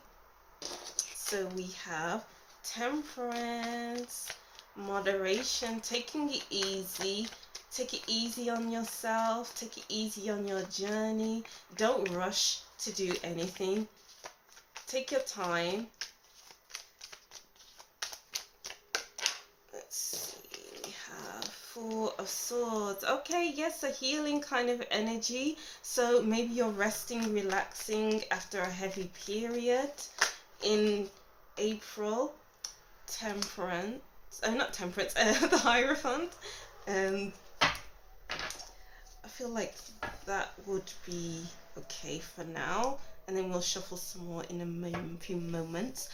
So we have temperance, moderation, taking it easy. Take it easy on yourself, take it easy on your journey. Don't rush to do anything. Take your time. Let's see, we have 4 of Swords. Okay, yes, a healing kind of energy. So maybe you're resting, relaxing after a heavy period in April. Temperance, not temperance, the Hierophant. I feel like that would be okay for now, and then we'll shuffle some more in a few moments.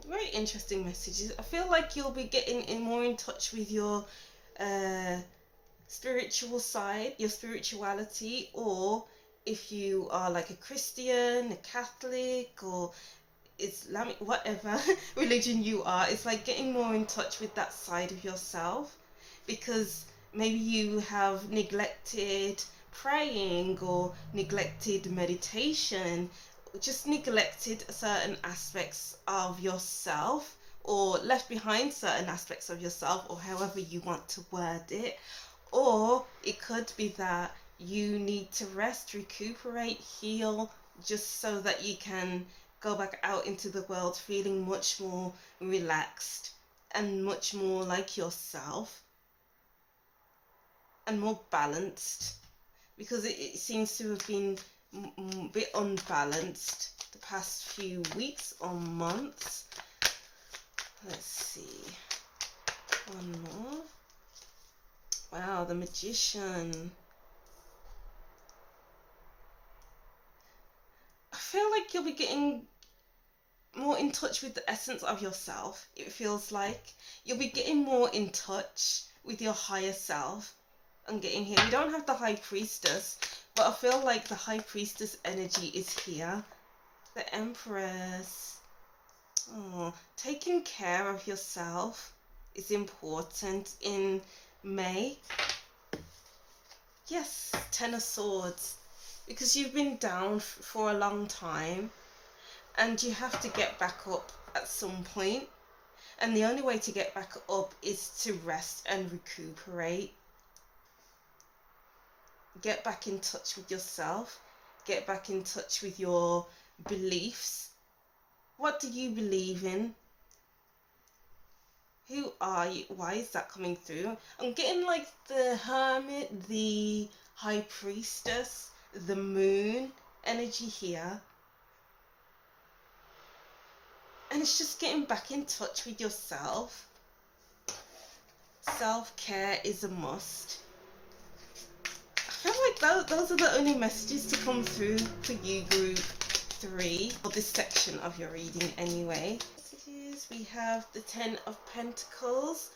Very interesting messages. I feel like you'll be getting more in touch with your spiritual side, your spirituality, or if you are like a Christian, a Catholic, or Islamic, whatever religion you are, it's like getting more in touch with that side of yourself, because maybe you have neglected praying or neglected meditation, just neglected certain aspects of yourself, or left behind certain aspects of yourself, or however you want to word it. Or it could be that you need to rest, recuperate, heal, just so that you can go back out into the world feeling much more relaxed and much more like yourself and more balanced, because it seems to have been a bit unbalanced the past few weeks or months. Let's see, one more. Wow, the Magician. I feel like you'll be getting more in touch with the essence of yourself. It feels like you'll be getting more in touch with your higher self. I'm getting here. We don't have the High Priestess, but I feel like the High Priestess energy is here. The Empress. Oh, taking care of yourself is important in May. Yes, 10 of Swords. Because you've been down for a long time, and you have to get back up at some point. And the only way to get back up is to rest and recuperate. Get back in touch with yourself. Get back in touch with your beliefs. What do you believe in? Who are you? Why is that coming through? I'm getting like the Hermit, the High Priestess, the Moon energy here. And it's just getting back in touch with yourself. Self-care is a must. I feel like those are the only messages to come through for you, group 3, or this section of your reading anyway. Messages, we have the 10 of Pentacles.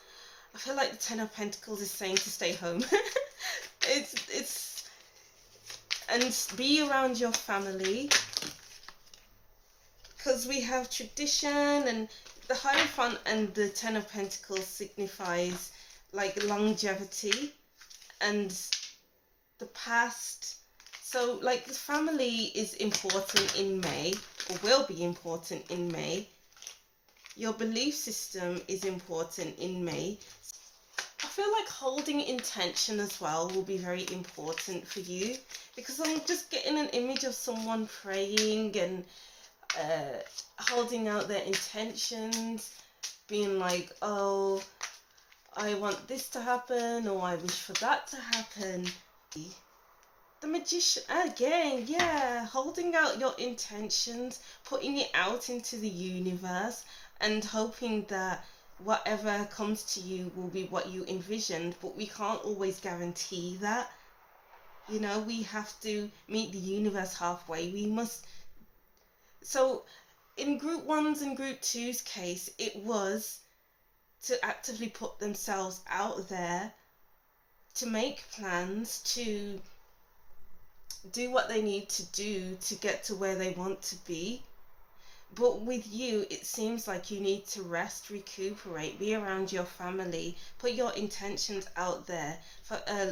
I feel like the 10 of Pentacles is saying to stay home. it's and be around your family, because we have tradition, and the Hierophant and the Ten of Pentacles signifies like longevity and the past. So like the family is important in May, or will be important in May. Your belief system is important in May. I feel like holding intention as well will be very important for you, because I'm just getting an image of someone praying and holding out their intentions, being like, oh, I want this to happen, or I wish for that to happen. The Magician again, yeah, holding out your intentions, putting it out into the universe, and hoping that whatever comes to you will be what you envisioned. But we can't always guarantee that. You know, we have to meet the universe halfway. We must. So in group 1's and group 2's case, it was to actively put themselves out there, to make plans, to do what they need to do to get to where they want to be. But with you, it seems like you need to rest, recuperate, be around your family, put your intentions out there.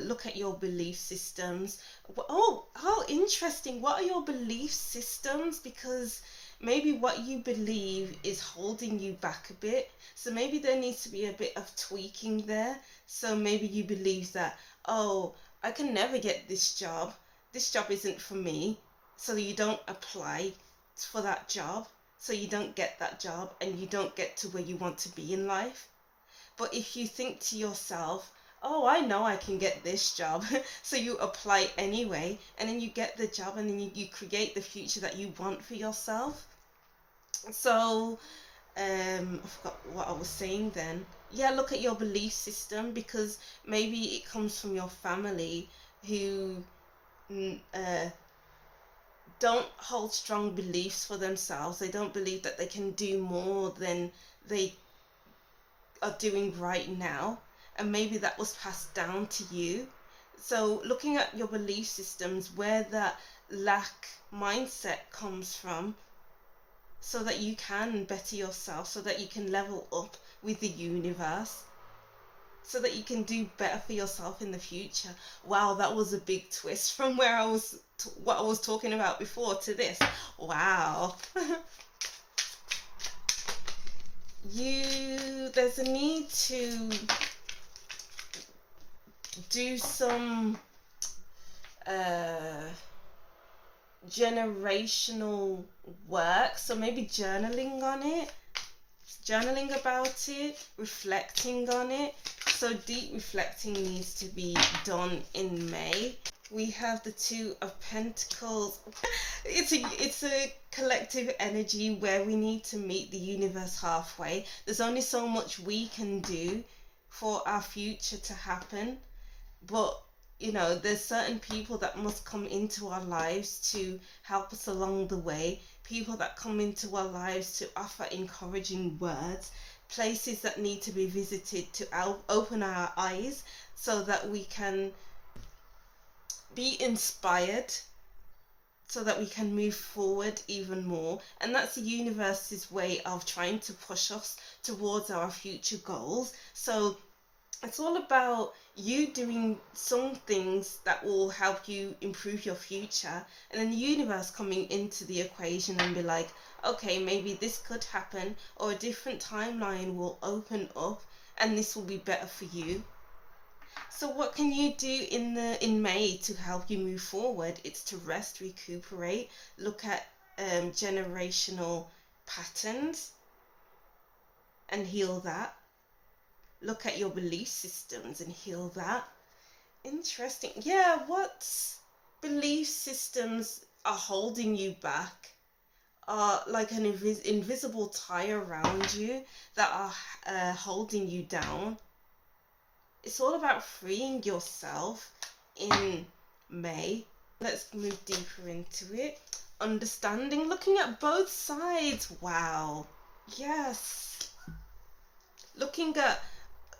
Look at your belief systems. Oh, interesting. What are your belief systems? Because maybe what you believe is holding you back a bit. So maybe there needs to be a bit of tweaking there. So maybe you believe that, oh, I can never get this job. This job isn't for me. So you don't apply for that job. So you don't get that job, and you don't get to where you want to be in life. But if you think to yourself, oh, I know I can get this job, so you apply anyway, and then you get the job, and then you create the future that you want for yourself. So I forgot what I was saying then. Yeah, look at your belief system, because maybe it comes from your family who don't hold strong beliefs for themselves. They don't believe that they can do more than they are doing right now, and maybe that was passed down to you. So looking at your belief systems, where that lack mindset comes from, so that you can better yourself, so that you can level up with the universe, so that you can do better for yourself in the future. Wow, that was a big twist from where I was, what I was talking about before to this. Wow. There's a need to do some generational work. So maybe journaling on it, journaling about it, reflecting on it. So deep reflecting needs to be done in May. We have the Two of Pentacles. It's a collective energy where we need to meet the universe halfway. There's only so much we can do for our future to happen. But, you know, there's certain people that must come into our lives to help us along the way. People that come into our lives to offer encouraging words. Places that need to be visited to open our eyes, so that we can be inspired, so that we can move forward even more. And that's the universe's way of trying to push us towards our future goals. So it's all about you doing some things that will help you improve your future, and then the universe coming into the equation and be like, okay, maybe this could happen, or a different timeline will open up, and this will be better for you. So what can you do in May to help you move forward? It's to rest, recuperate, look at generational patterns and heal that. Look at your belief systems and heal that. Interesting. Yeah, what belief systems are holding you back? Are like an invisible tie around you that are holding you down. It's all about freeing yourself in May. Let's move deeper into it. Understanding, looking at both sides. Wow. Yes. Looking at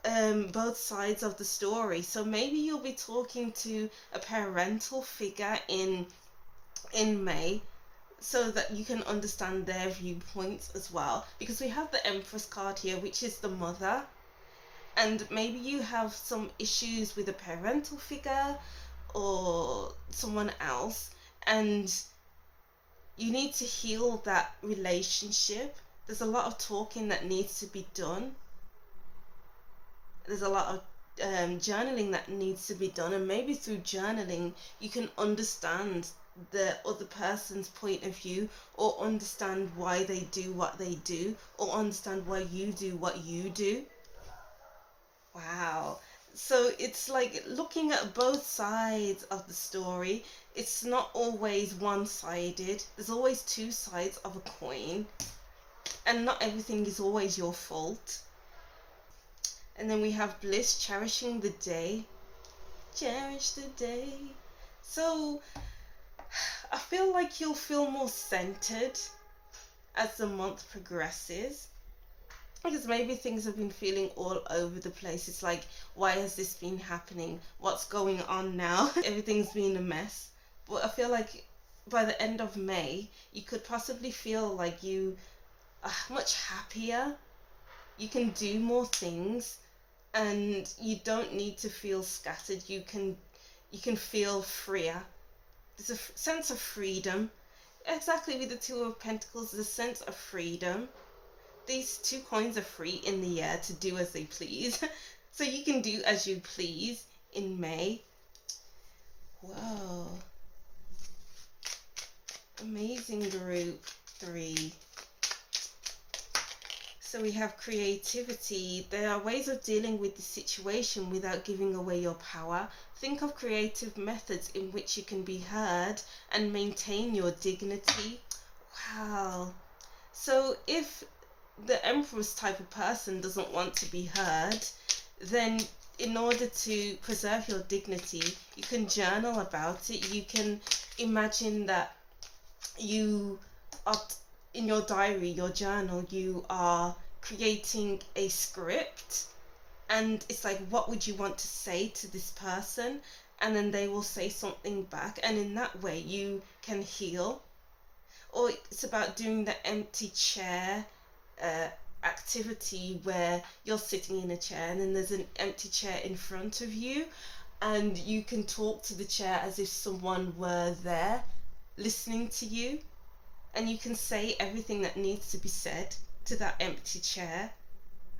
both sides of the story. So maybe you'll be talking to a parental figure in May, so that you can understand their viewpoints as well, because we have the Empress card here, which is the mother, and maybe you have some issues with a parental figure or someone else, and you need to heal that relationship. There's a lot of talking that needs to be done. There's a lot of journaling that needs to be done, and maybe through journaling you can understand the other person's point of view, or understand why they do what they do, or understand why you do what you do. Wow. So it's like looking at both sides of the story. It's not always one-sided. There's always two sides of a coin, and not everything is always your fault. And then we have bliss, cherishing the day. Cherish the day. So I feel like you'll feel more centered as the month progresses, because maybe things have been feeling all over the place. It's like, why has this been happening? What's going on now? Everything's been a mess. But I feel like by the end of May, you could possibly feel like you are much happier. You can do more things, and you don't need to feel scattered. You can feel freer. There's a sense of freedom. Exactly, with the Two of Pentacles, there's a sense of freedom. These two coins are free in the air to do as they please. So you can do as you please in May. Whoa. Amazing, group 3. So we have creativity. There are ways of dealing with the situation without giving away your power. Think of creative methods in which you can be heard and maintain your dignity. Wow. So if the Empress type of person doesn't want to be heard, then in order to preserve your dignity, you can journal about it. You can imagine that you are, in your diary, your journal, you are creating a script, and it's like, what would you want to say to this person? And then they will say something back, and in that way you can heal. Or it's about doing the empty chair activity, where you're sitting in a chair and then there's an empty chair in front of you, and you can talk to the chair as if someone were there listening to you, and you can say everything that needs to be said to that empty chair.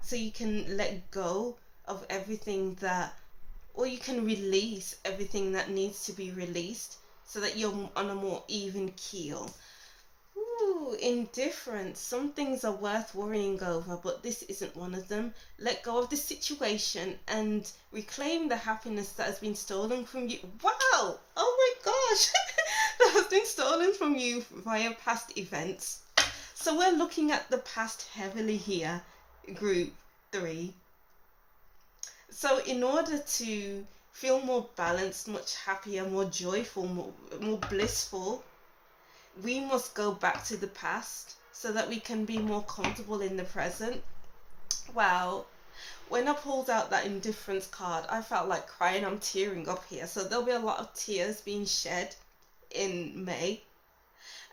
So you can let go of everything that, or you can release everything that needs to be released, so that you're on a more even keel. Ooh, indifference. Some things are worth worrying over, but this isn't one of them. Let go of the situation and reclaim the happiness that has been stolen from you. Wow! Oh my gosh! That has been stolen from you via past events. So we're looking at the past heavily here, group 3. So in order to feel more balanced, much happier, more joyful, more blissful, we must go back to the past so that we can be more comfortable in the present. Wow. When I pulled out that indifference card, I felt like crying. I'm tearing up here. So there'll be a lot of tears being shed in May.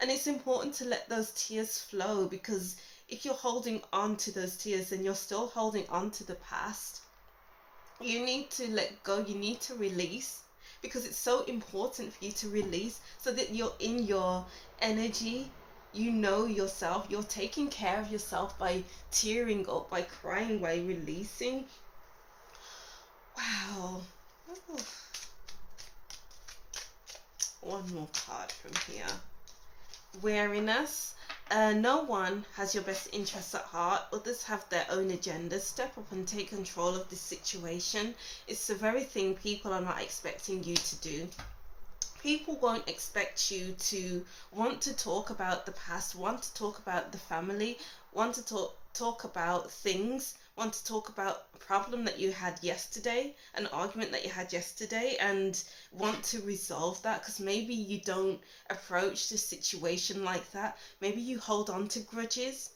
And it's important to let those tears flow, because if you're holding on to those tears, then you're still holding on to the past. You need to let go. You need to release, because it's so important for you to release, so that you're in your energy. You know yourself. You're taking care of yourself by tearing up, by crying, by releasing. Wow. Ooh. One more card from here. Wariness. No one has your best interests at heart. Others have their own agendas. Step up and take control of this situation. It's the very thing people are not expecting you to do. People won't expect you to want to talk about the past, want to talk about the family, want to talk about things, want to talk about a problem that you had yesterday, an argument that you had yesterday, and want to resolve that, because maybe you don't approach the situation like that. Maybe you hold on to grudges,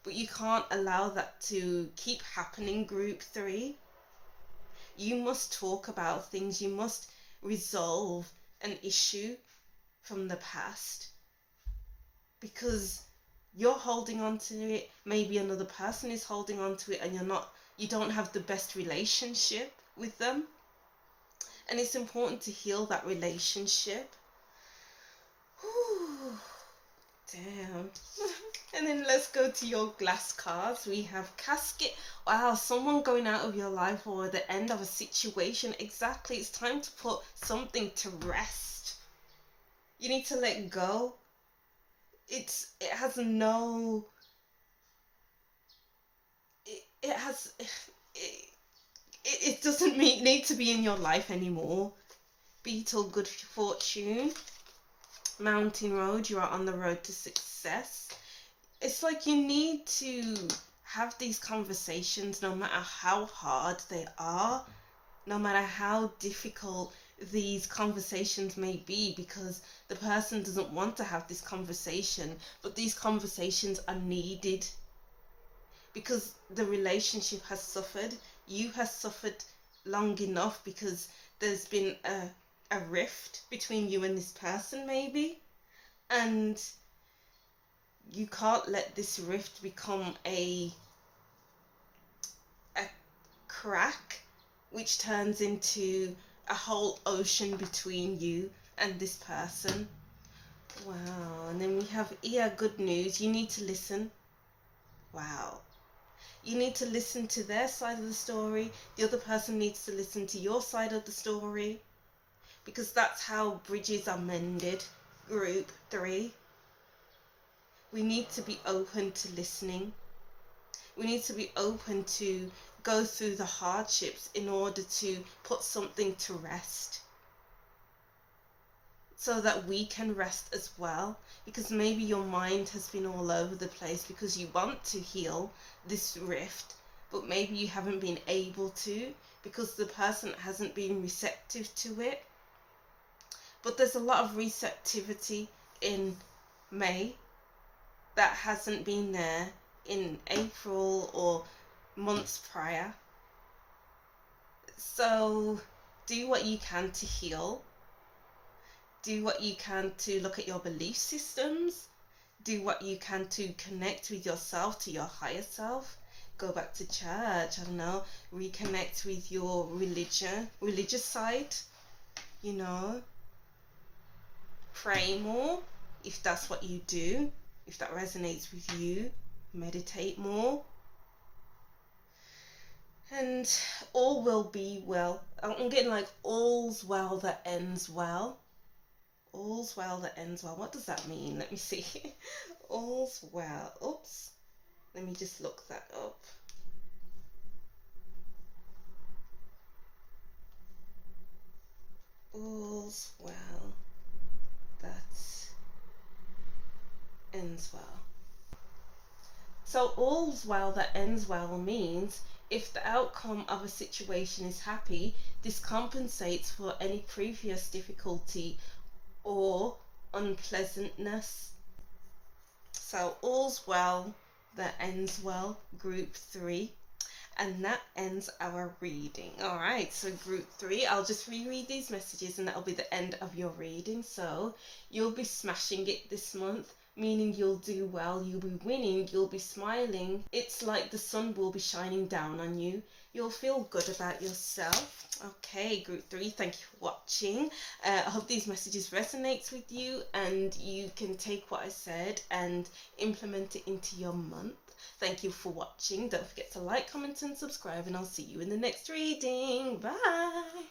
but you can't allow that to keep happening, group 3. You must talk about things. You must resolve an issue from the past, because you're holding on to it. Maybe another person is holding on to it, and you don't have the best relationship with them. And it's important to heal that relationship. Whew, damn. And then let's go to your glass cards. We have casket. Wow, someone going out of your life, or the end of a situation. Exactly. It's time to put something to rest. You need to let go. It has no, it doesn't need to be in your life anymore. Beetle, good fortune. Mountain road, you are on the road to success. It's like you need to have these conversations, no matter how hard they are, no matter how difficult these conversations may be, because the person doesn't want to have this conversation, but these conversations are needed, because the relationship has suffered. You have suffered long enough, because there's been a rift between you and this person maybe, and you can't let this rift become a crack which turns into a whole ocean between you and this person. Wow. And then we have, yeah, good news. You need to listen. Wow. You need to listen to their side of the story. The other person needs to listen to your side of the story, because that's how bridges are mended. Group 3. We need to be open to listening. We need to be open to go through the hardships in order to put something to rest, so that we can rest as well. Because maybe your mind has been all over the place because you want to heal this rift, but maybe you haven't been able to because the person hasn't been receptive to it. But there's a lot of receptivity in May that hasn't been there in April or months prior. So do what you can to heal. Do what you can to look at your belief systems. Do what you can to connect with yourself, to your higher self. Go back to church, I don't know, reconnect with your religious side, you know. Pray more, if that's what you do, if that resonates with you. Meditate more. And all will be well. I'm getting like, all's well that ends well. All's well that ends well. What does that mean? Let me see. All's well. Oops. Let me just look that up. All's well that ends well. So all's well that ends well means if the outcome of a situation is happy, this compensates for any previous difficulty or unpleasantness. So all's well that ends well, group 3. And that ends our reading. Alright, so group 3, I'll just reread these messages and that'll be the end of your reading. So you'll be smashing it this month, meaning you'll do well, you'll be winning, you'll be smiling. It's like the sun will be shining down on you. You'll feel good about yourself. Okay, group 3, thank you for watching. I hope these messages resonate with you and you can take what I said and implement it into your month. Thank you for watching. Don't forget to like, comment and subscribe, and I'll see you in the next reading. Bye!